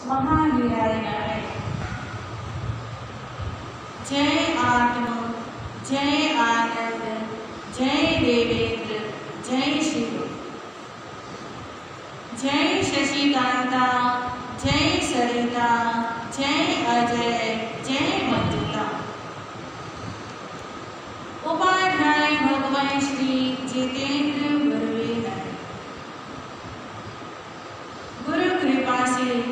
महावीराय नमः। जय आत्मा, जय आनंद, जय देवेंद्र, जय शिव, जय शशिकांता, जय सरिता, जय अजय, जय मंजुला। उपाध्याय भगवान श्री जितेंद्र गुरुवे नमः। गुरु कृपा से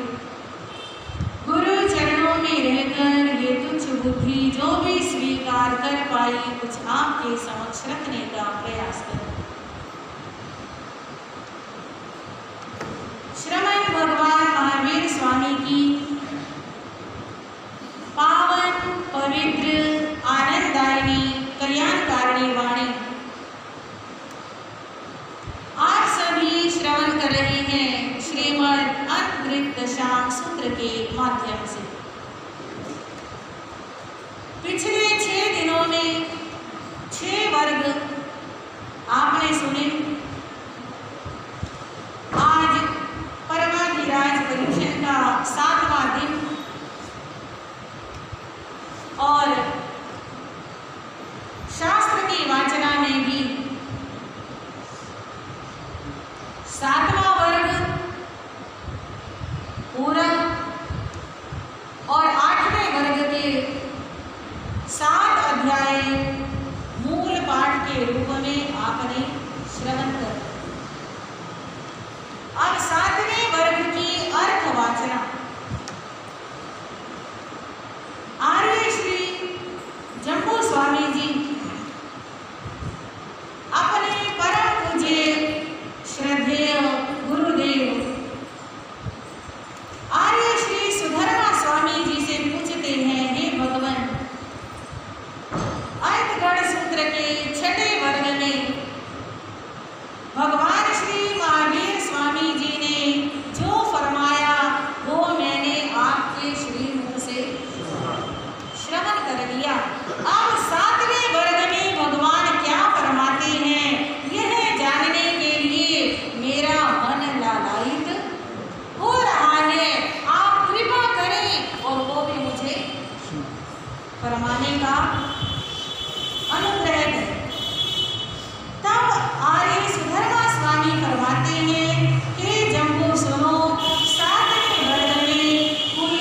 गुरु चरणों में रहकर ये तुच्छ बुद्धि जो भी स्वीकार कर पाई कुछ आपके समक्ष रखने का प्रयास करें। श्रमण भगवान महावीर स्वामी की पावन पवित्र आनंददायिनी कल्याणकारिणी वाणी आप सभी श्रवण कर रहे हैं श्रीमद् अंतरिक्त दशांग सूत्र के माध्यम से। पिछले 6 दिनों में 6 वर्ग आपने सुने। आज परमाधिराज परीक्षण का 7वां दिन और शास्त्र की वाचना में भी 7वां वर्ग पूरा और 8वें वर्ग के 7 अध्याय मूल पाठ के रूप में आपने श्रवण कर। अब 7वें वर्ग की अर्थवाचना आर्य श्री जम्बू स्वामी जी अपने परम पूज्य श्रद्धेय गुरुदेव आर्य श्री सुधर्मा स्वामी जी से पूछते हैं, हे भगवान, अंतगण सूत्र के 6ठे वर्ग में भगवान श्री महावीर स्वामी जी ने जो फरमाया वो मैंने आपके श्रीमुख से श्रवण कर लिया। अब 7वें वर्ग में भगवान क्या फरमाते हैं यह जानने के लिए मेरा मन लालायित हो रहा है। आप कृपा करें और वो भी मुझे फरमाने का अनुग्रह करें। तब आर्य सुधर्मा स्वामी फरमाते हैं कि जम्बू सुनो, 7वें वर्ग में कुल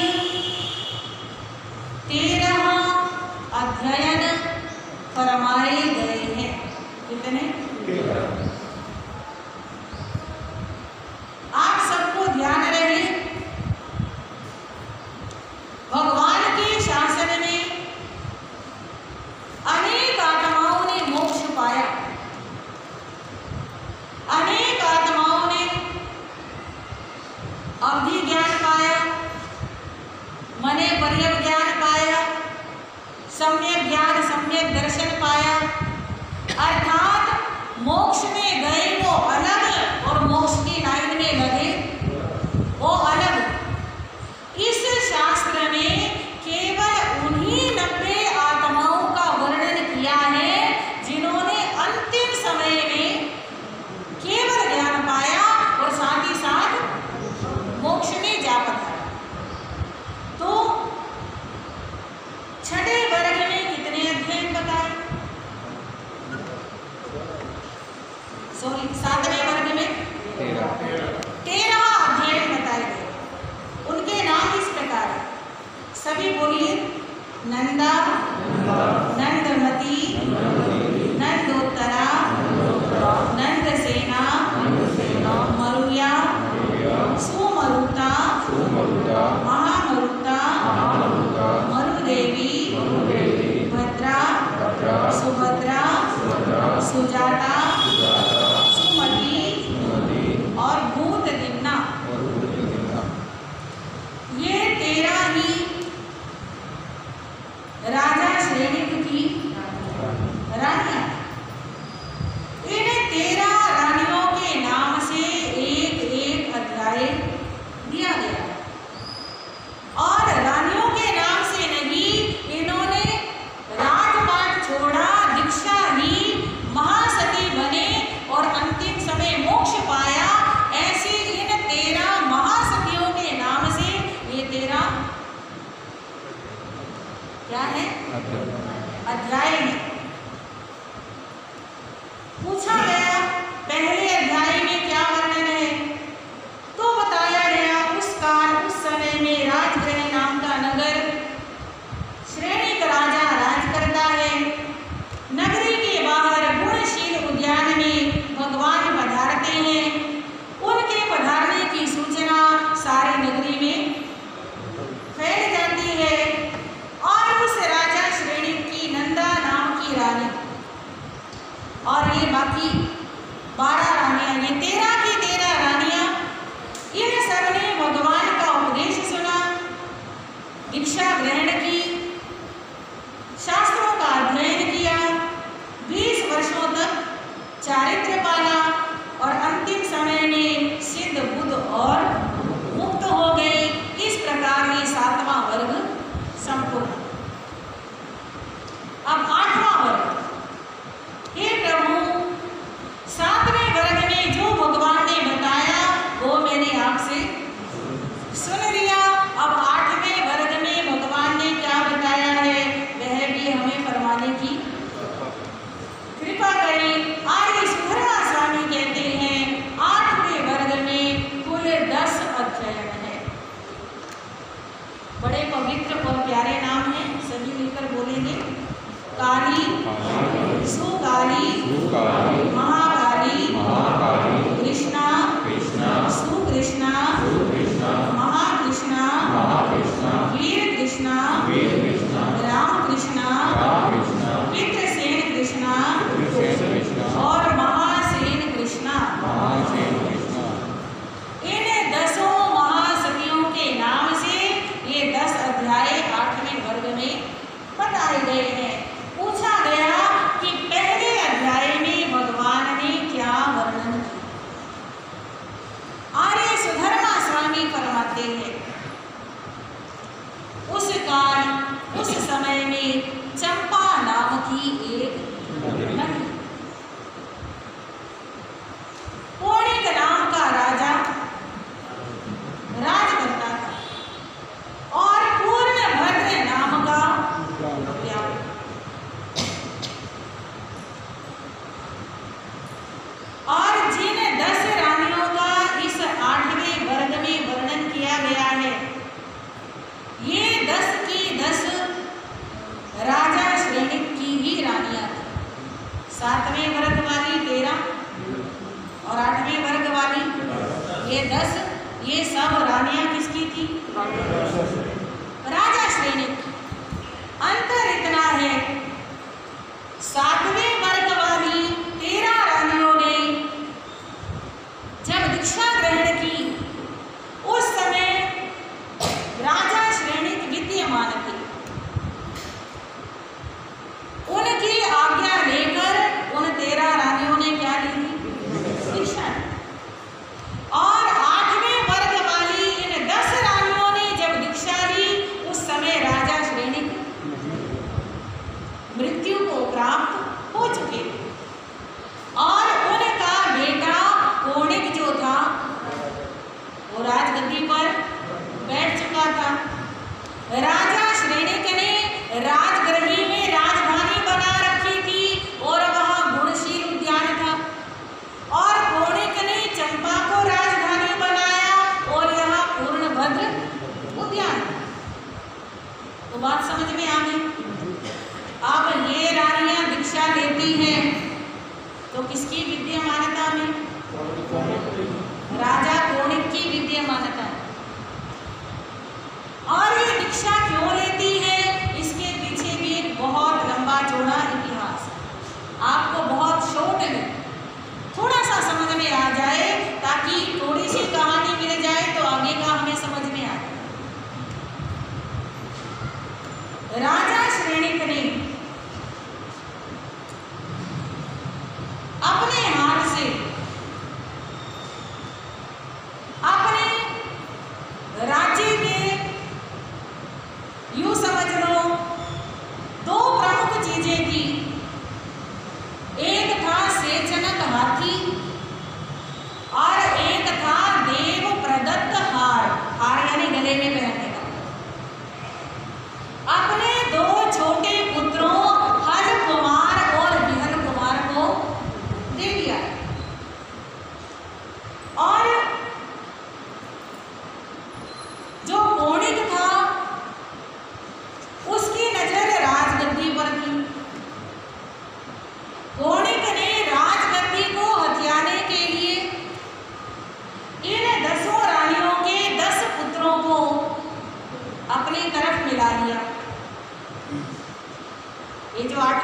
13 अध्ययन फरमाए गए हैं। कितने? 13। आप सबको ध्यान रहे, भगवान के शासन में अनेक आत्माओं ने मोक्ष पाया, अनेक आत्माओं ने अवधि ज्ञान पाया, मने पर्यव ज्ञान पाया, सम्यक ज्ञान सम्यक दर्शन पाया। अर्थात मोक्ष में गए वो अलग और मोक्ष की लाइन में लगे वो अलग। इस शास्त्र में केवल उन्हीं 90 आत्माओं का वर्णन किया है जिन्होंने अंतिम समय में केवल ज्ञान पाया और साथ ही साथ मोक्ष में जा पाया। तो 6ठे वर्ग में कितने अध्ययन बताए? 7वें वर्ग में 13 अध्ययन बताए गए। उनके नाम इस प्रकार है, सभी बोलिए। नंदा, नंदमती, नंदोत्तरा, नंदसेना, मरुया, सुमरुता, महामरुता, मरुदेवी, भद्रा, सुभद्रा, सुजाता, सुमति और भूतदिम्ना। ये 13 ही राजा श्रेणिक की क्या है? अध्याय है। पूछा गया पहले अध्याय में क्या वर्णन है, तो बताया गया उस काल उस समय में राजगृह नाम का नगर श्रेणी का राजा राज करता है। नगरी के बाहर गुणशील उद्यान में भगवान पधारते हैं। उनके पधारने की सूचना सारी नगरी में फैल जाती है और उस राजा श्रेणी की नंदा नाम की रानी और ये बाकी 12 रानियां, ये 13 की 13 रानियां, इन सबने भगवान का उपदेश सुना, दीक्षा ग्रहण की, शास्त्रों का अध्ययन किया, 20 वर्षों तक चारित्र्य पाला और अंतिम समय में सिद्ध बुद्ध और मुक्त हो गए। इस प्रकार ये 7वां वर्ग संपूर्ण। अब 8वां वर्ग। हे प्रभु, 7वें वर्ग में जो भगवान ने बताया वो मैंने आपसे सुन लिया। अब 8वें वर्ग में भगवान ने क्या बताया है वह भी हमें फरमाने की कृपा करें। आर्य सुधर्मा स्वामी कहते हैं 8वें वर्ग में कुल 10 अध्याय है। बड़े पवित्र और प्यारे नाम हैं, सभी मिलकर बोलेंगे। काली, सुकाली, महाकाली, कृष्णा, सुकृष्णा, महाकृष्णा, वीर कृष्णा, राम कृष्णा, पितृसेन कृष्णा और महासेन कृष्णा। इन 10 महासतियों के नाम से ये 10 अध्याय 8वें वर्ग में बताए गए हैं। पूछा गया कि पहले अध्याय में भगवान ने क्या वर्णन किया। आर्य सुधर्मा स्वामी फरमाते हैं उस काल उस समय में चंपा नाम की एक नगरी, पौणिक नाम का राजा राज करता था और पूर्णभद्र नाम का और जिन 10 रानियों का इस 8वें वर्ग में वर्णन किया गया है, ये 10 की 10 राजा श्रेणी की ही रानियां थी। 7वें वर्ग वाली 13 और 8वें वर्ग वाली ये 10, ये सब रानियां किसकी थी? राजा श्रेणी की। अंतर इतना है 7वें वर्ग वाली 13 रानियों ने जब दीक्षा ग्रहण की उस समय राजा श्रेणी विद्यमान थे। उनकी आज्ञा लेकर उन 13 रानियों ने क्या ली थी? दीक्षा। और 8वें वर्ग वाली इन 10 रानियों ने जब दीक्षा ली उस समय राजा श्रेणी मृत्यु को प्राप्त हो चुके थे और उनका बेटा पौणिक जो था वो राजगद्दी पर बैठ चुका था। राजा श्रेणिक ने राजगृह में राजधानी बना रखी थी और वहाँ गुणशील उद्यान था और पौणिक ने चंपा को राजधानी बनाया और यहाँ पूर्णभद्र उद्यान। तो बात समझ में आ गई। अब ये रानियां दीक्षा लेती हैं तो किसकी विद्यमानता में? राजा पौणिक की विद्यमानता। और ये दीक्षा क्यों लेती है इसके पीछे भी एक बहुत लंबा चौड़ा इतिहास है। आपको बहुत शॉर्ट में थोड़ा सा समझ में आ जाए ताकि थोड़ी सी कहानी मिल जाए तो आगे का हमें समझ में आए। राजा श्रेणिक ने अपने हाथ से अपने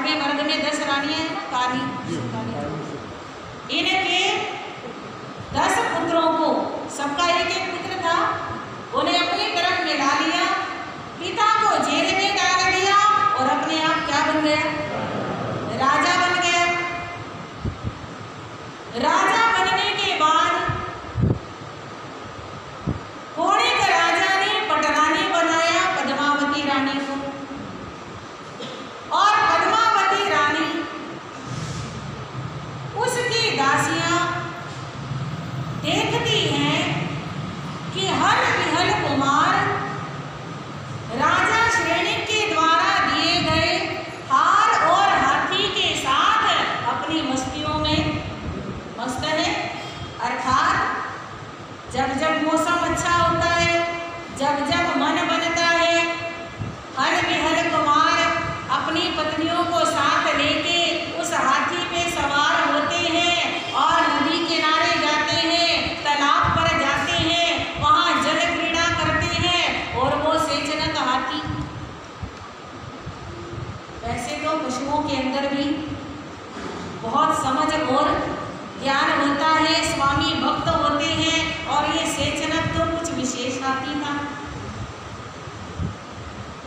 8वें वर्ग में 10 रानियां हैं ना, काली। इनके 10 पुत्रों को, सबका एक एक पुत्र था, उन्हें अपनी तरफ मिला लिया, पिता को जेल में डाल दिया और अपने आप क्या बन गया? राजा बन गया। राजा बनने के बाद कोणिक राजा ने पटरानी बनाया पद्मावती रानी को, और पद्मावती रानी उसकी दासियां देखती हैं कि हर विहल कुमार राजा श्रेणी के द्वारा दिए गए हार और हाथी के साथ अपनी मस्तियों में मस्त है। अर्थात जब जब मौसम अच्छा होता है, जब जब मन बनता है, हर विहल कुमार अपनी पत्नियों को साथ लेके उस हाथी पे सवार होते हैं और नदी किनारे जाते हैं, तालाब पर जाते हैं, वहाँ जल क्रीड़ा करते हैं। और वो सेचनक हाथी, वैसे तो पशुओं के अंदर भी बहुत समझ और ज्ञान होता है, स्वामी भक्त होते हैं, और ये सेचनक तो कुछ विशेष हाथी था।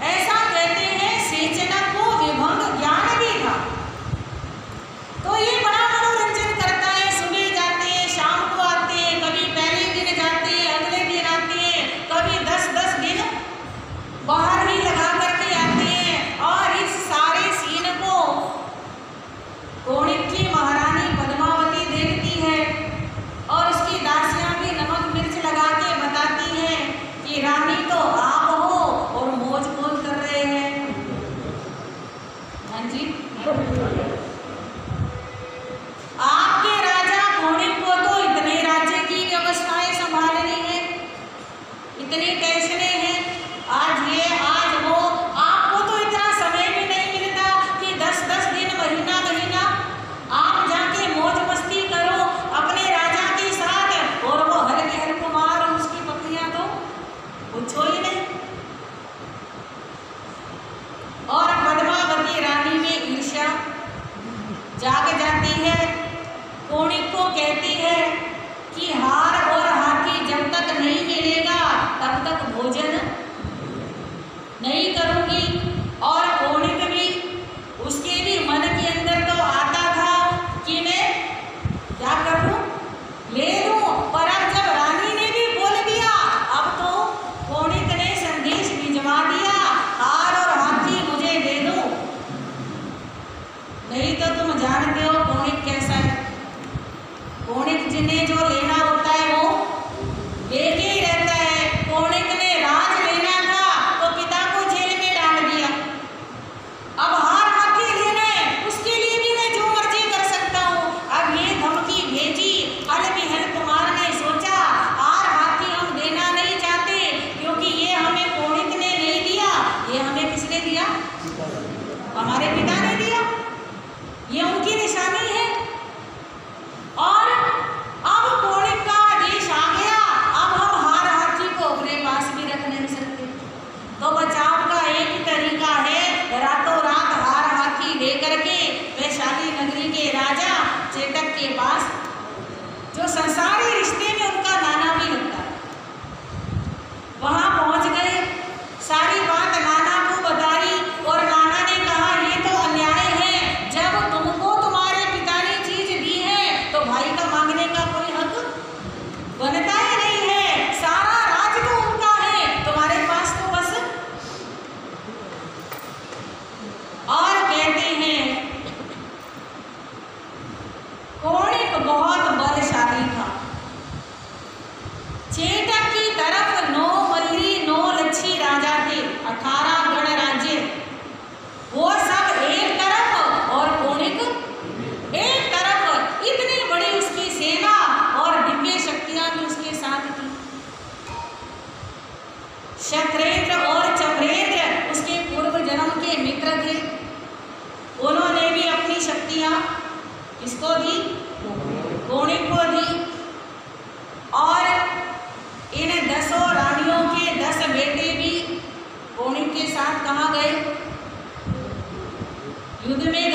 ऐसा कहते हैं सेचनक को विभंग ज्ञान भी था। तो ये बड़ा मनोरंजन करता है, सुबह जाते हैं, शाम को आते हैं, कभी पहले दिन जाते हैं, अगले दिन आते हैं, कभी 10-10 दिन बाहर ही लगा करके आते हैं। और इस सारे सीन को कोणिक की महारानी पद्मावती देखती है, और उसकी दासियां भी नमक मिर्च लगा के बताती हैं कि रानी तो आप हो और मौज कौन कर रहे हैं। हाँ जी, आपके राजा कोणिक को तो इतने राज्य की व्यवस्थाएं संभालनी है, इतनी टेंशनें हैं, आज ये आज वो। आपको तो इतना समय भी नहीं मिलता कि 10-10 दिन, महीना महीना आप जाके मौज मस्ती करो अपने राजा के साथ। और वो हर विहल कुमार और उसकी पत्नियां तो पूछो ही नहीं। और पद्मावती रानी में ईर्ष्या जाग जाती है, कोणिक को कहती है कि हार और हाथी जब तक नहीं मिलेगा तब तक भोजन नहीं करूंगी। और कोणिक भी, उसके भी मन के अंदर तो आता था कि मैं क्या करूं, ले लूं, पर अब जब रानी ने भी बोल दिया, अब तो कोणिक ने संदेश भिजवा दिया, हार और हाथी मुझे दे दो, नहीं तो तुम जानते हो कोणिक कैसा है। कोणिक जिन्हें जो लेना होता है वो लेके ही रहता है। कोणिक ने राज लेना था तो पिता को जेल में डाल दिया, अब हार हाथी लेना है, उसके लिए भी मैं जो मर्जी कर सकता हूँ। अब ये धमकी भेजी, हर विहल कुमार ने सोचा हार हाथी हम देना नहीं चाहते, क्योंकि ये हमें कोणिक ने नहीं दिया, ये हमें किसने दिया? हमारे पिता ने दिया, ये उनकी निशानी है। और अब कोणिक का आदेश आ गया, अब हम हार हाथी को अपने पास भी रख नहीं सकते। तो बचाव का एक तरीका है, रातों रात हार हाथी लेकर के वैशाली नगरी के राजा चेतक के पास, जो संसारी रिश्ते में उनका नाना भी लगता है, वहां पहुंच गए, सारी बात नाना को बताई। और नाना ने कहा ये तो अन्याय है, जब तुमको तुम्हारे पिता ने चीज दी है तो भाई का मांगने का कोई हक बनता ही नहीं है, सारा राज तो उनका है, तुम्हारे पास तो बस। और कहते हैं कोणिक बहुत बलशाली था। चेतक की तरफ 9 मल्ली 9 लच्छी राजा थे, 18 गण राज्य, वो सब एक तरफ और कोणिक एक तरफ। इतनी बड़ी उसकी सेना और दिव्य शक्तियां भी उसके साथ थी। शत्रेंद्र और चक्रेंद्र उसके पूर्व जन्म के मित्र थे, उन्होंने भी अपनी शक्तियां किसको दी? कोणिक को दी। और इन 10 रानियों के 10 बेटे भी कोणिक के साथ कहाँ गए? युद्ध में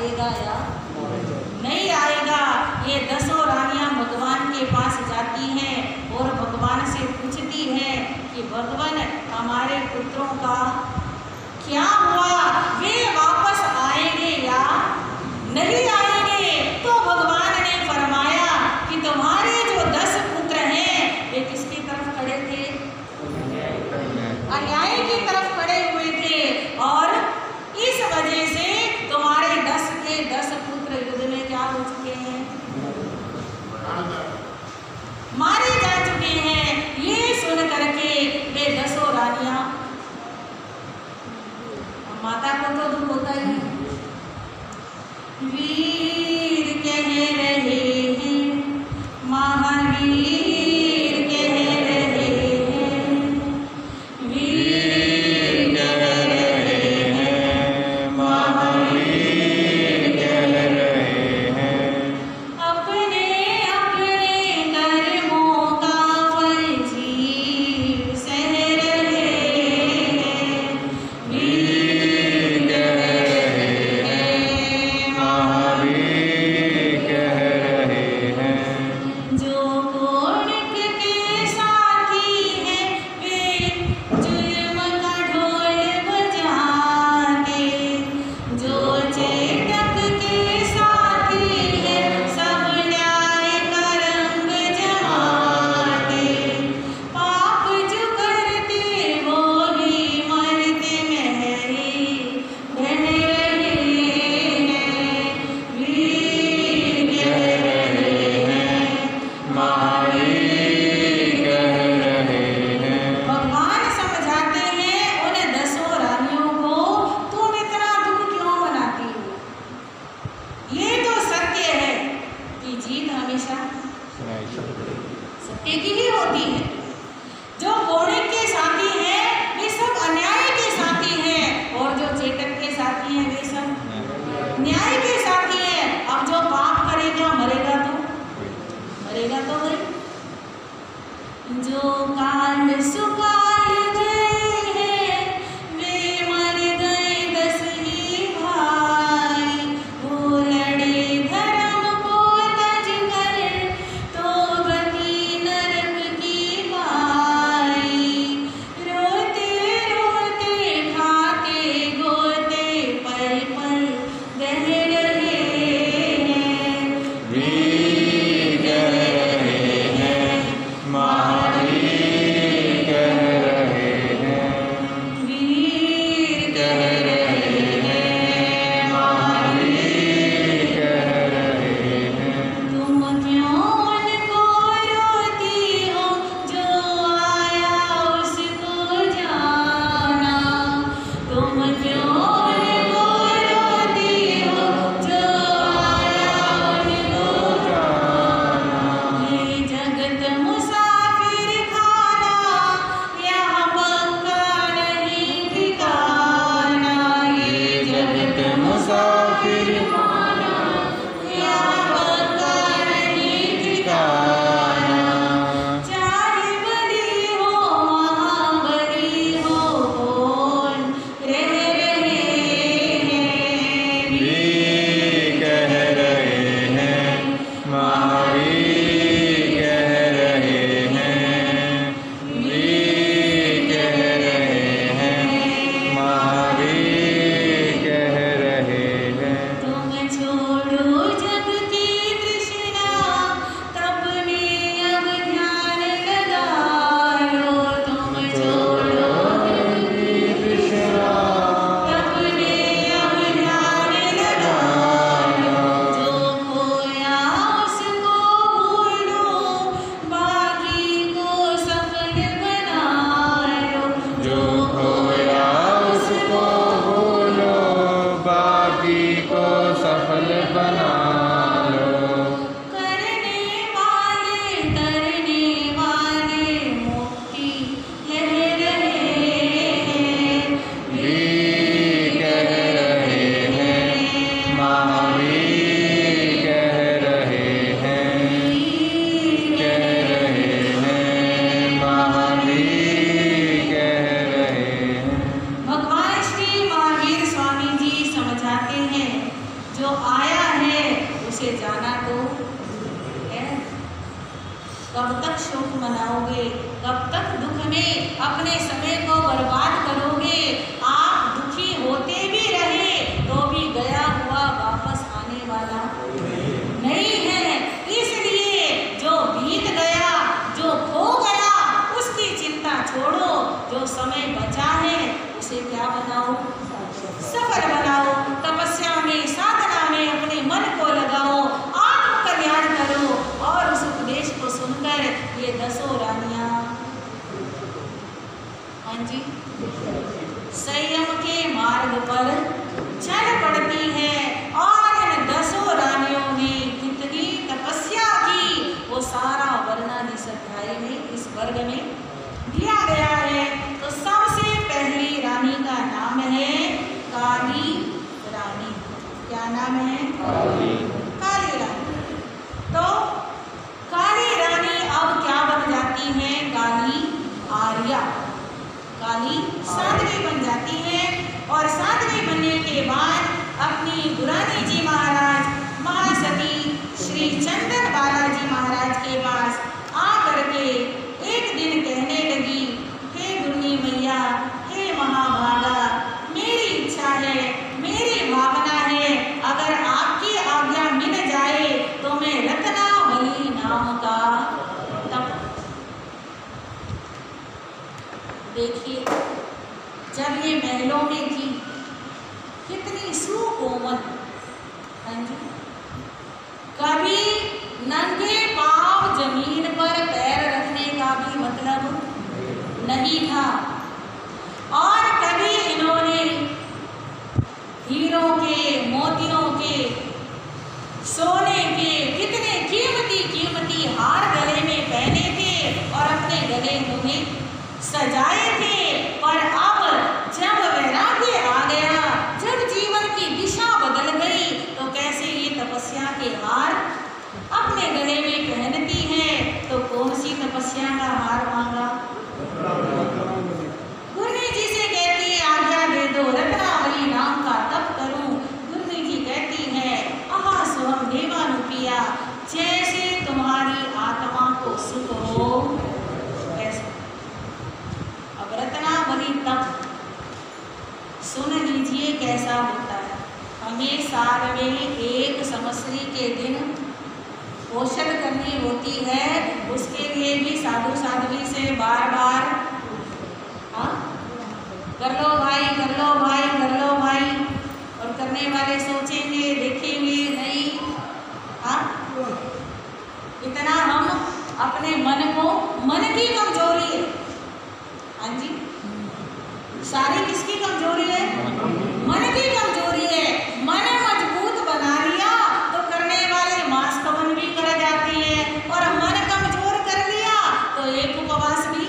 आएगा या नहीं आएगा। ये 10 रानियां भगवान के पास जाती हैं और भगवान से पूछती हैं कि भगवान हमारे पुत्रों का क्या हुआ, वे वापस आएंगे या नहीं आएंगे। तो भगवान ने फरमाया कि तुम्हारे जो 10 पुत्र हैं वे किसकी तरफ खड़े थे, अन्याय की तरफ खड़े हुए थे, और इस वजह से तुम्हारे 10 के 10 पुत्र युद्ध में क्या हो चुके हैं, मारे जा चुके हैं। ये सुन करके वे 10 रानियां, माता को तो दुख होता ही है, वीर कह रहे हैं, महावीर कह रहे हैं, वीर कह रहे हैं, महावीर कह रहे हैं, अपने अपने कर्मों का फल जीव सह रहे हैं, वीर कह रहे हैं, महावीर कह रहे हैं, जो कोणिक के साथी हैं वे जुल्म का ढोल बजाते, जो चेतक के साथी हैं सब न्याय का रंग जमाते, पाप जो करते वो भी मरते महरी बह रहे हैं, वीर कह रहे हैं, महावीर कह रहे हैं। भगवान समझाते हैं उन 10 रानियों को, तुम इतना दुख क्यों मनाती हो, ये तो सत्य है कि जीत हमेशा सत्य की ही होती है। जो कोणिक के साथी हैं वे सब अन्याय के साथी हैं, और जो चेतक के साथी हैं वे सब न्याय के साथी हैं। अब जो पाप करेगा मरेगा तो वही, जो काल सुकाल गए हैं वे मर गए 10 ही भाई, वो लड़े धर्म को तज कर तो गति नरक की पाई, रोते रोते खाते गोते पल पल बह रहे हैं, वीर कह रहे हैं, महावीर कह रहे हैं, वीर कह रहे हैं, महावीर कह रहे हैं। तुम क्यों उनको रोती हो, जो आया उसको जाना, तुम क्यों उनको रोती हो, जो आया उनको जाना, ये जगत मुसाफिर खाना, यहाँ पक्का नहीं ठिकाना, ये जगत मुसाफिर खाना, यहाँ पक्का नहीं ठिकाना, चाहे बड़ी हो महाबली हो कौन रह रहे हैं, वीर कह रहे हैं, महावीर कह रहे हैं, वीर कह रहे हैं, महावीर कह रहे हैं। तुम छोड़ो जग की तृष्णा, तब में अब ध्यान लगा लो, तुम छोड़ो जग की तृष्णा, तब में अब ध्यान लगा लो, जो खोया उसको भूलो, बाकी को सफल बना लो, जो खोया उसको भूलो, बाकी को सफल बना लो, करने वाले मुक्ति लह रहे हैं, वीर कह रहे हैं, महावीर कह रहे हैं, वीर कह रहे हैं, महावीर कह रहे हैं। भगवान श्री महावीर स्वामी जी समझाते हैं, जो जो आया है उसे जाना तो है। कब तक शोक मनाओगे, कब तक दुख में अपने समय को बर्बाद करोगे। आप दुखी होते भी रहे तो भी गया हुआ वापस आने वाला नहीं है। इसलिए जो बीत गया, जो खो गया, उसकी चिंता छोड़ो। जो समय बचा है उसे क्या बनाओ, सफल बनाओ। तपस्या में, साधना में अपने मन को लगाओ, आत्म कल्याण करो। और उस उपदेश को सुनकर ये 10 रानियां, हाँ जी, संयम के मार्ग पर चल पड़ती है। और इन 10 रानियों ने कितनी तपस्या की वो सारा वर्णन इस अध्याय में, इस वर्ग में दिया गया है। तो सबसे पहली रानी का नाम है काली रानी। क्या नाम है? काली रानी। तो काली रानी अब क्या बन जाती है? काली आर्या, काली साध्वी बन जाती है। और साध्वी बनने के बाद अपनी गुरानी जी महाराज, महासती श्री चंदन बालाजी महाराज के पास आकर के एक दिन कहने लगी, हे दुर्नी मैया, हे महाभागा, मेरी इच्छा है, मेरी भावना है, अगर आपकी आज्ञा मिल जाए तो मैं रत्नावली नाम का तप। देखिए, जब ये महलों में थी कितनी सुकोमल, कभी नंगे पांव जमीन पर पैर रखने का भी मतलब नहीं था। और कभी इन्होंने हीरों के, मोतियों के, सोने के कितने कीमती कीमती हार गले में पहने थे और अपने गले उन्हें सजाए थे। पर अब जब वैराग्य आ गया, जब जीवन की दिशा बदल गई, तो कैसे ये तपस्या के हार अपने गले में पहनती है। तो कौन सी तपस्या का हार मांगा? गुरनी जी से कहती है, आज्ञा दे दो, रत्नावली नाम का तप करूं। गुरनी जी कहती है, आहा सोहम देवानुपिया, जैसे तुम्हारी आत्मा को सुख हो ऐसे। अब रत्नावली तप सुन लीजिए कैसा होता है। हमें साल में एक संवत्सरी के दिन औषध करनी होती है, उसके लिए भी साधु साध्वी से बार बार कर लो भाई, कर लो भाई, कर लो भाई। और करने वाले सोचेंगे, देखेंगे नहीं। इतना हम अपने मन को, मन की कमजोरी है। हाँ जी, सारी किसकी कमजोरी है? मन की कमजोरी है। मन मजबूत बना लिया तो करने वाले मांसकवन भी कर जाती है, और मन कमजोर कर लिया तो एक उपवास भी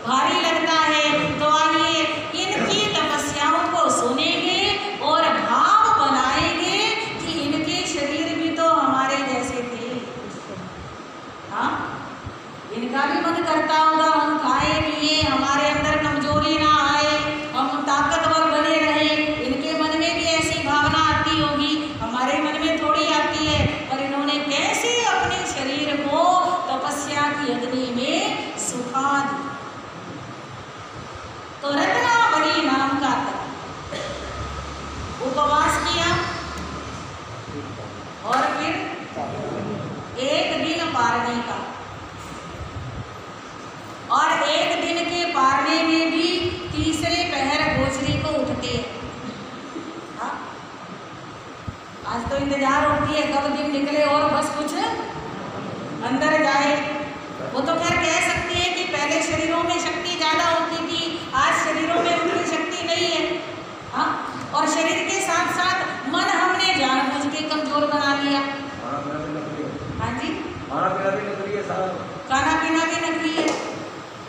भारी लगता है। तो आइए इनकी तपस्याओं को सुनेंगे और भाव बनाएंगे कि इनके शरीर भी तो हमारे जैसे थे। हाँ, इनका भी मन करता होगा हम खाए पिए, हमारे अंदर कमजोरी ना आए, हम ताकतवर बने रहे। इनके मन में भी ऐसी भावना आती होगी, हमारे मन में थोड़ी आती है। पर इन्होंने कैसे अपने शरीर को तपस्या की अग्नि में सुखा दिया। तो रत्नावली नाम का तप, उपवास किया और फिर एक दिन पारने का। और एक दिन के पारने में भी तीसरे पहर गोचरी को उठते हैं। आज तो इंतजार होती है कब दिन निकले और बस कुछ अंदर जाए। वो तो खैर कह सकते हैं कि पहले शरीरों में शक्ति ज्यादा होती थी, आज शरीरों में उतनी शक्ति नहीं है। हाँ, और शरीर के साथ साथ मन हमने जानबूझ के कमजोर बना लिया। हाँ जी, खाना पीना भी नकली है,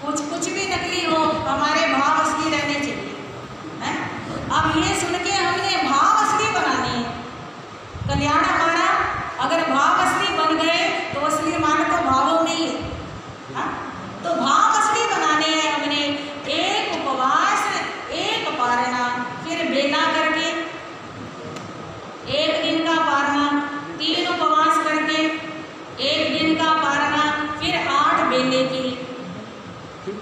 कुछ भी नकली हो, हमारे भाव असली रहने चाहिए। है? अब ये सुन के हमने भाव असली बनाने हैं। कल्याण हमारा अगर भाव असली बन गए तो असली मान तो भावों में ही है। हाँ? तो भाव असली बनाने हैं हमने। एक उपवास, एक पारना, फिर बेला करके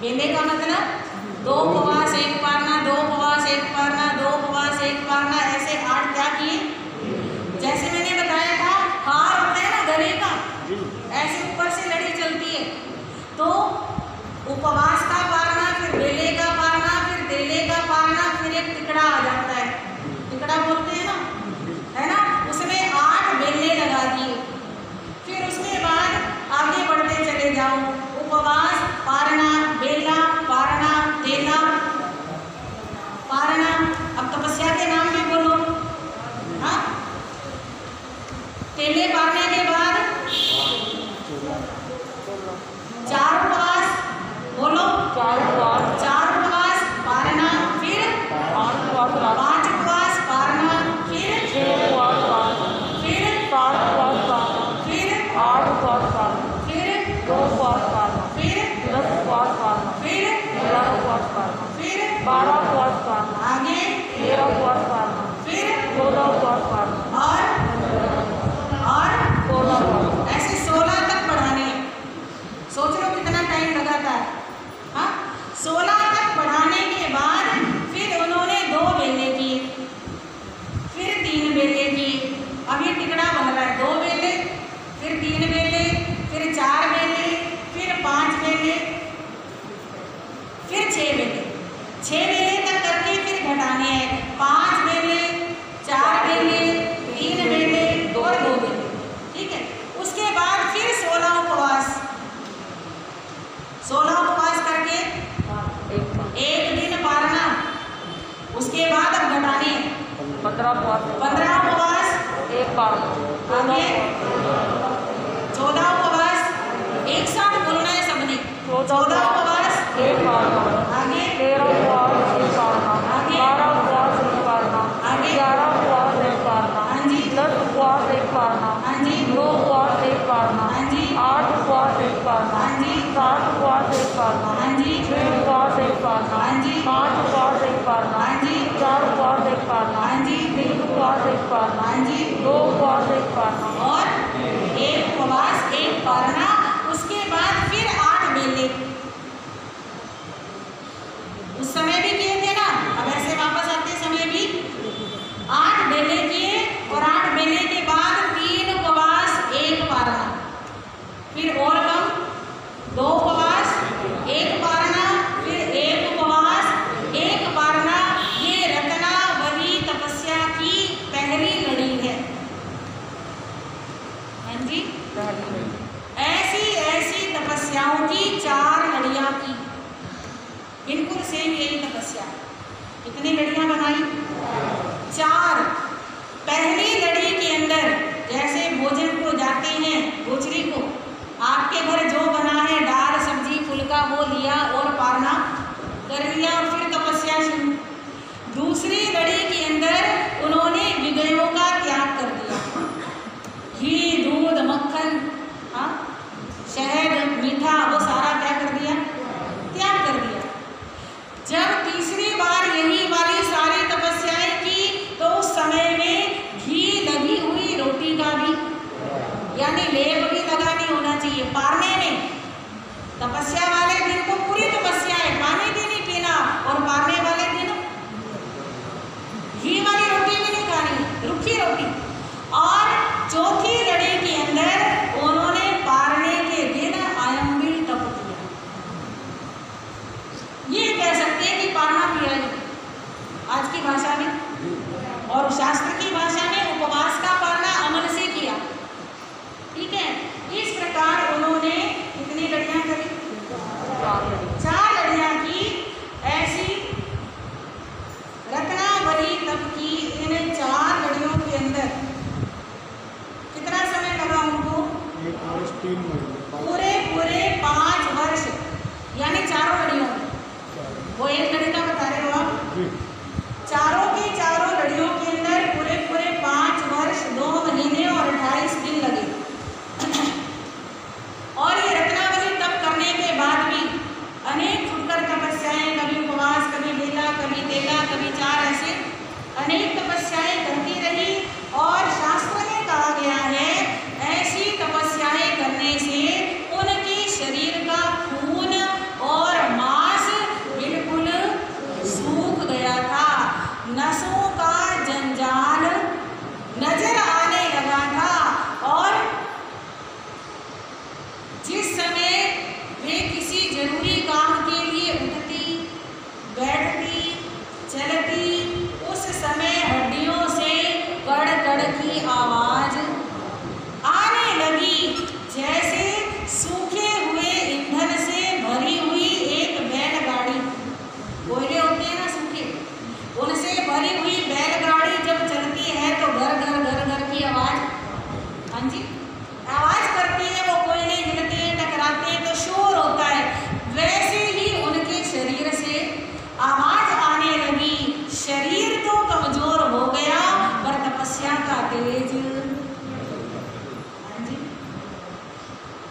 बेले का मतलब 2 उपवास 1 पारना, 2 उपवास 1 पारना, 2 उपवास 1 पारना, ऐसे 8 क्या किए। जैसे मैंने बताया था हार होता है ना गले का, ऐसे ऊपर से लड़ी चलती है। तो उपवास का पारना, फिर बेले का पारना, फिर देले का पारना, फिर एक टिकड़ा आ जाता है, टिकड़ा बोलते हैं ना, है ना, उसमें 8 बेले लगा दिए। फिर उसके बाद आगे बढ़ते चले जाओ, उपवास पारना, बेला पारना, देला पारना। अब तपस्या के नाम भी बोलो। हाँ, तेले पारने के बाद 4 उपवास बोलो, 4 उपवास पारना, फिर 5 उपवास पारना, फिर 6 उपवास पारना, फिर 7 उपवास पारना, फिर 8 उपवास पारना, फिर 2 उपवास पारना, फिर 10 उपवास पारना, फिर 11 उपवास पारना, फिर 12 उपवास पारना, आगे 13 उपवास पारना, फिर 14 उपवास पारना, और 16 उपवास। ऐसे 16 तक बढ़ाने। सोच लो कितना टाइम लगाता है। हाँ, 16 तक बढ़ाने के बाद फिर उन्होंने 2 बेले किए, फिर 3 बेले किए। अब ये टिकड़ा बन रहा है, 2 बेले, फिर 3 बेले, फिर 4 बेले, फिर 5 बेले, फिर 6 बेले। 6 बेले तक करके फिर घटाने हैं, 5 बेले, 4 बेले, 3 बेले और 2 बेले। ठीक है, उसके बाद फिर 16 उपवास, 16 उपवास करके 1 दिन पारना। उसके बाद अब घटाने 15 उपवास 1 पारना, आगे 14 उपवास, एक साथ बोलना है सबने, 14 उपवास 1 पारना, आगे 13 उपवास 1 पारना, आगे 12 उपवास 1 पारना, आगे 11 उपवास 1 पारना, हाँ जी 10 उपवास 1 पारना, हाँ जी 2 उपवास 1 पारना, हाँ जी 8 उपवास 1 पारना, हाँ जी 7 उपवास 1 पारना, हाँ जी 6 उपवास 1 पारना, हाँ जी 5 उपवास 1 पारना, हाँ जी 4 उपवास 1 पारना, हाँ जी 3 उपवास 1 पारना, हाँ जी 2 उपवास 1 पारना और 1 उपवास 1 पारना। उसके बाद फिर 8 बेले, उस समय भी किए थे ना, अब ऐसे वापस आते समय भी 8 बेले किए, और 8 बेले के बाद 3 उपवास 1 पारना, फिर और कम 2 उपवास 1 पारना, फिर 1 उपवास 1 पारना। ये रत्नावली तपस्या की पहली लड़ी है। हाँ जी, ऐसी तपस्याओं की 4 लड़ियां की, बिल्कुल सेम यही तपस्या। कितनी लड़ियां बनाई? 4। पहली लड़ी के अंदर जैसे भोजन को जाते हैं गोचरी को, आपके घर जो बना है दाल सब्जी फुल्का वो लिया और पारना कर लिया, और फिर तपस्या शुरू। दूसरी लड़ी के अंदर उन्होंने विषयों का त्याग कर दिया, घी दूध मक्खन, हाँ शहद मीठा वो सारा क्या कर दिया? त्याग कर दिया। जब तीसरी बार यही वाली सारी तपस्याएं की तो उस समय में घी लगी हुई रोटी का भी, यानी लेप भी लगा नहीं होना चाहिए पारने में। तपस्या वाले दिन को पूरी तपस्या है, पानी भी नहीं पीना, और पारने वाले दिन घी वाली रोटी भी नहीं खानी, रूखी रोटी। और चौथी लड़ी के अंदर उन्होंने पारने के दिन आयंबिल तप किया। ये कह सकते हैं कि पारना किया है आज की भाषा में, और शास्त्र की भाषा में उपवास का पारना अमल से किया। ठीक है, इस प्रकार उन्होंने कितनी लड़ियां करी? हाँ जी, आवाज करती है, वो कोयले हिलते हैं, टकराते हैं तो शोर होता है। वैसे ही उनके शरीर से आवाज आने लगी। शरीर तो कमजोर हो गया पर तपस्या का तेज, हाँ जी,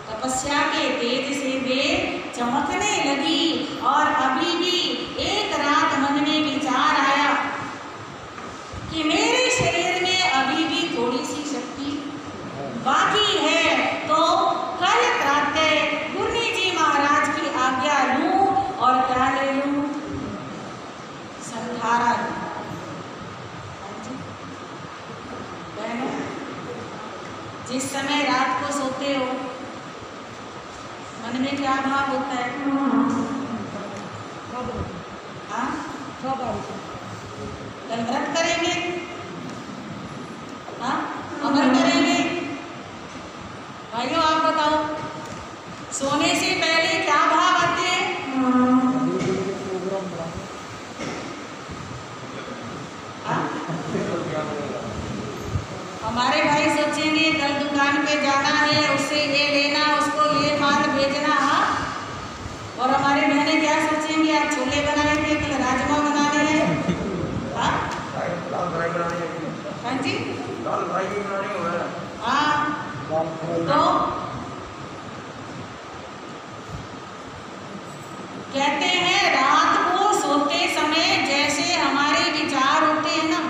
तपस्या के तेज से वे चमकने लगी। और अभी भी एक रात मन में विचार आया कि मेरे शरीर में अभी भी थोड़ी सी शक्ति बाकी है, तो कल प्रातः गुरु जी महाराज की आज्ञा लूं और क्या ले लूं? संधारा लूं। बहनों, जिस समय रात को सोते हो मन में क्या भाव होता है? हाँ, कल व्रत करेंगे, हाँ, अमर करेंगे। भाइयों आप बताओ, सोने से पहले क्या भाव आते हैं? हमारे भाई सोचेंगे कल दुकान पे जाना है, उससे ये लेना, उसको ये माल भेजना, हाँ। और हमारी बहनें क्या सोचेंगी? आज छोले बनाएंगे, कल राजमा बनाने हैं, हाँ, हाँ जी, हाँ। तो कहते हैं रात को सोते समय जैसे हमारे विचार होते हैं ना,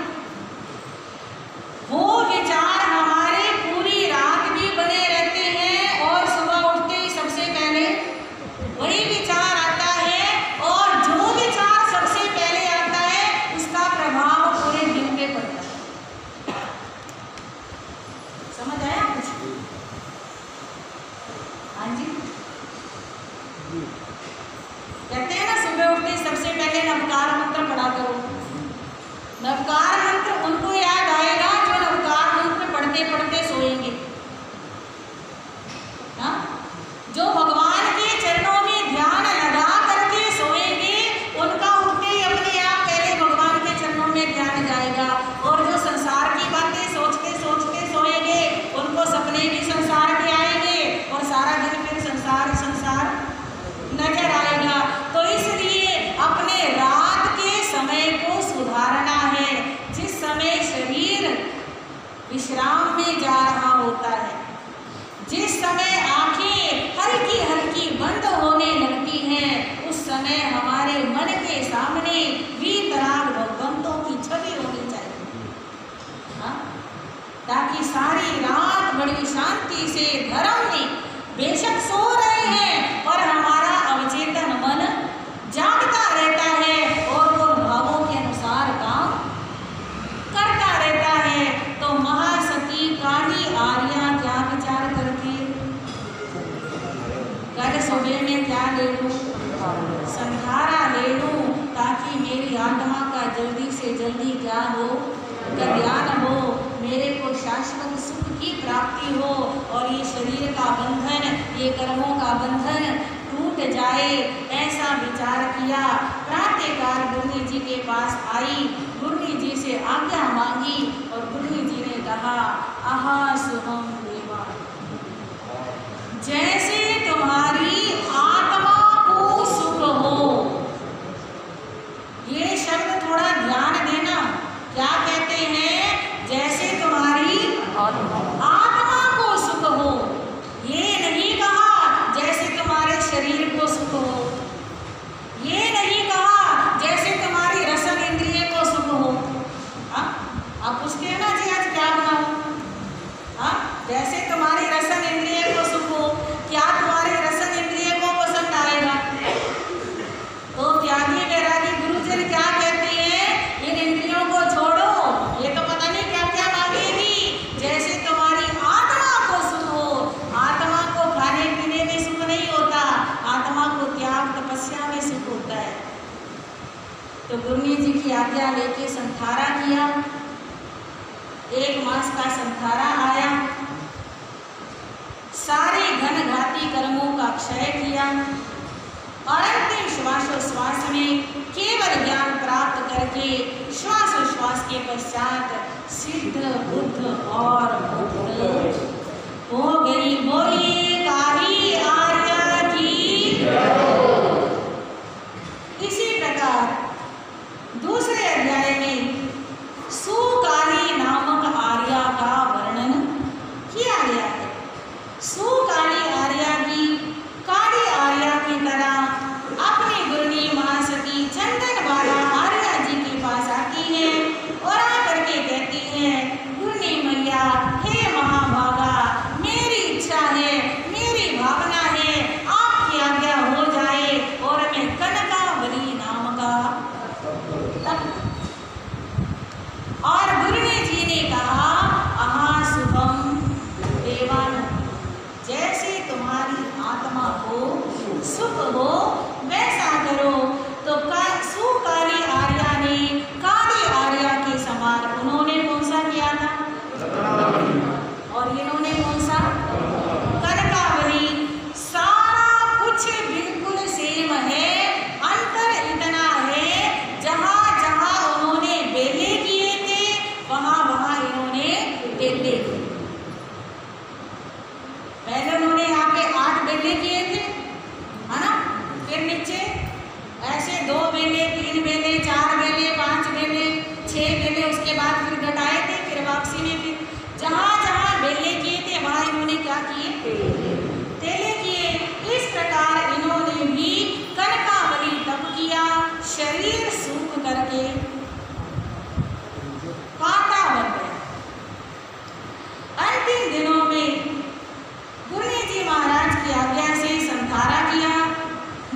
वो विचार हमारे पूरी रात भी बने रहते हैं और सुबह उठते ही सबसे पहले वही विचार आता है। और जो विचार सबसे पहले आता है उसका प्रभाव पूरे दिन पे पड़ता है। समझ आया कुछ? हाँ जी, कहते हैं ना सुबह उठते सबसे पहले नवकार मंत्र पढ़ा करो। नवकार मंत्र उनको याद आएगा जो नवकार मंत्र पढ़ते पढ़ते सोएंगे, हाँ? जो भगवान के चरणों में ध्यान लगा करके सोएंगे, उनका उठते ही अपने आप पहले भगवान के चरणों में ध्यान जाएगा। और जो संसार की बातें सोचते सोचते सोएंगे, उनको सपने भी संसार के आएंगे और सारा दिन फिर संसार संसार नजर आएगा। तो इसलिए अपने रात के समय को सुधारना है। जिस समय शरीर विश्राम में जा रहा होता है, जिस समय आंखें हल्की हल्की बंद होने लगती हैं, उस समय हमारे मन के सामने वीतराग भगवंतों की छवि होनी चाहिए, हाँ? ताकि सारी रात बड़ी शांति से धर्म में बेशक सो रहे हैं पर हमारा अवचेतन मन जागता रहता है और वो भावों के अनुसार काम करता रहता है। तो महासती काली आर्या क्या विचार करती है? कल सुबह में क्या ले लूं? संधारा ले लूं, ताकि मेरी आत्मा का जल्दी से जल्दी क्या हो? कल्याण हो, मेरे को शाश्वत सुख की प्राप्ति हो और ये शरीर का बंधन, ये कर्मों का बंधन टूट जाए। ऐसा विचार किया। प्रातःकाल गुरु जी के पास आई, गुरु जी से आज्ञा मांगी और गुरु जी ने कहा, आहा सुहम देवा, जैसे तुम्हारी आत्मा को सुख हो। ये शब्द थोड़ा ध्यान देना, क्या कहते हैं? जैसे तुम्हारी आत्मा को सुख हो। ये नहीं कहा जैसे तुम्हारे शरीर को सुख हो, ये नहीं कहा जैसे तुम्हारी रसन इंद्रिय को सुख हो। हाँ, आप पूछते हैं ना जी आज क्या बनाऊं? हाँ, जैसे तुम्हारी रसन इंद्रिय को सुख हो, क्या तुम्हारी रसन इंद्रिय को पसंद आएगा? तो त्यागी वैरागी गुरुजन क्या कहते हैं? इन इंद्रियों को छोड़ो, ये तो पता नहीं क्या क्या मांगेगी। जैसे तुम्हारी आत्मा को सुख हो। आत्मा को खाने पीने में सुख नहीं होता, आत्मा को त्याग तपस्या में सुख होता है। तो गुरु जी की आज्ञा लेके संधारा किया। 1 मास का संधारा आया, सारे घनघाती कर्मों का क्षय किया और अंतिम श्वासोश्वास में केवल ज्ञान प्राप्त करके श्वासोश्वास के पश्चात सिद्ध बुद्ध और मुक्त तेले किए। इस प्रकार इन्होंने भी कनकावली तप किया, शरीर सूख करके कांटा बन गया। अंतिम दिनों में गुरु जी महाराज की आज्ञा से संधारा किया।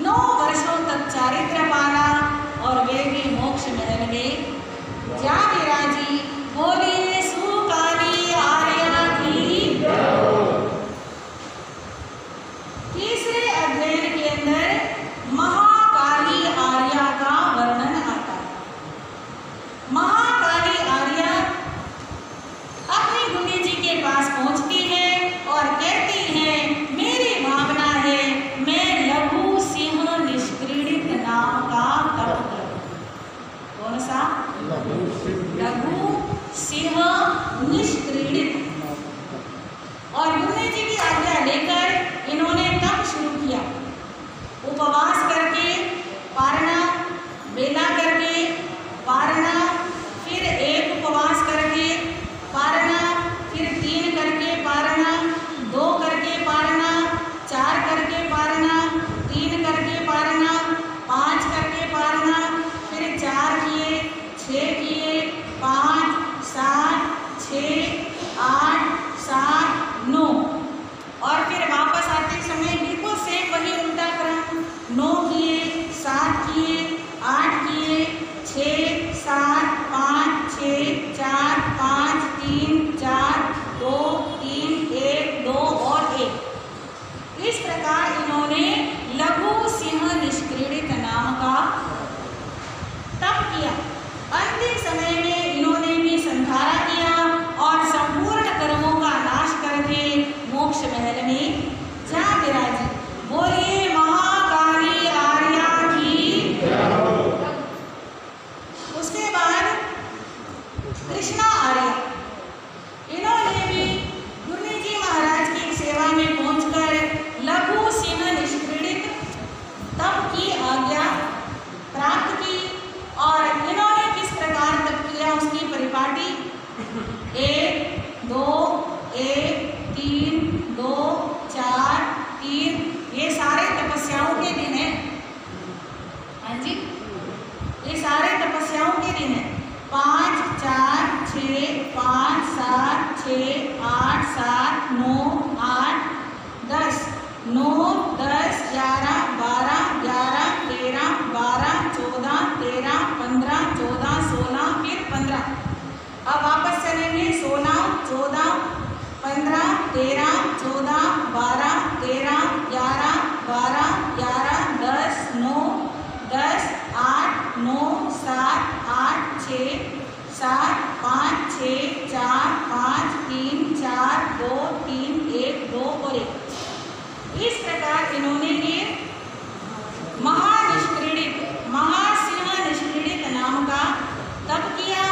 9 वर्षों तक चारित्र पाला और वे भी मोक्ष महल में जा विराजी। बोलिए सुकाली आर्या की। तीसरे अध्ययन के अंदर महाकाली आर्या का वर्णन आता है। महाकाली आर्या अपनी गुरु जी के पास पहुंचती है और कहती है, मेरी भावना है मैं लघु सिंह निष्क्रीडित नाम का तप करूं। कौन सा? लघु सिंह निष्क्रीडित। और गुरु जी की आज्ञा लेकर इन्होंने तप शुरू किया। उपवास करके पारना, बेला करके पारना, फिर एक उपवास करके पारना, फिर 3 करके पारना, 2 करके पारना, 4 करके पारना, 3 करके पारना, 5 करके पारना, फिर 4 किए, 6 किए, 5, 7, 6, 8, 7, 9 और फिर वापस आते समय बिल्कुल सेम वही उल्टा क्रम। 9 किए, 7 किए, 8 किए, 6, 7, 5, 6, 4, 5, 3, 4, 2, 3, 1, 2 और 1। इस प्रकार इन्होंने लघु सिंह निष्क्रीडित नाम का तप किया। अंतिम समय में इन्होंने भी संधारा किया और संपूर्ण कर्मों का नाश करके मोक्ष महल में जा विराजी। बोलिए महाकाली आर्या की। उसके बाद कृष्णा आर्या, इन्होंने भी गुरु जी महाराज की सेवा में पहुंचकर लघु सिंह निष्क्रीडित तप की आज्ञा प्राप्त की। और इन्होंने किस प्रकार तप किया उसकी परिपाटी 1, 2, 1, 3, 2, 4, 3, ये सारे तपस्याओं के दिन है। हाँ जी, ये सारे तपस्याओं के दिन है। 5, 4, 6, 5, 7, 6, 8, 7, 9, 8, 10, 9, 10, 11, 12, 11, 13, 12, 14, 13, 15, 14, 16, फिर 15। अब वापस चलेंगे 16, 14, 15, 13, 14, 12, 13, 11, 12, 11, 10, 9, 10, 8, 9, 7, 8, 6, 7, 5, 6, 4, 5, 3, 4, 2, 3, 1, 2 और 1। इस प्रकार इन्होंने ये महानिष्क्रीडित, महासिंह निष्क्रीडित नाम का तप किया।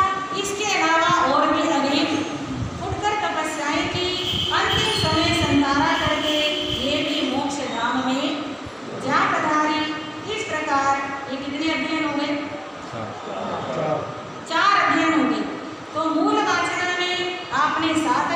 इसके अलावा और भी अनेक फुटकर तपस्याएं की। अंतिम समय संधारा करके ये भी मोक्ष धाम में जा पधारी। इस प्रकार ये कितने अध्ययन हो गए? 4 अध्ययन हो गए। तो मूल वाचन में आपने 7